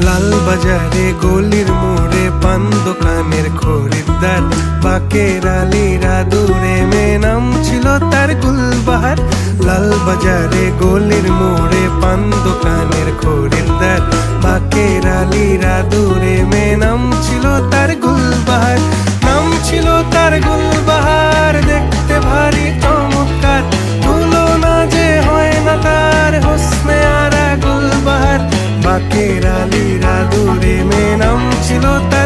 লাল বাজারে গলির মোড়ে পান দোকানের খরিদ্দার, বাকের আলীরা দূরে মেয়ে নাম ছিল তার গুলবাহার। লাল বাজারে গলির মোড়ে পান দোকানের খরিদ্দার, বাকের আলীরা দূরে মেয়ে নাম ছিল তার গুলবাহার। নাম ছিল তার গুলবাহার, দেখতে ভারী চমৎকার, তুলনা যে হয় না তার হোসনে আরা গুলবাহার। বাকের আলীরা দূরে মেয়ে নাম ছিল তার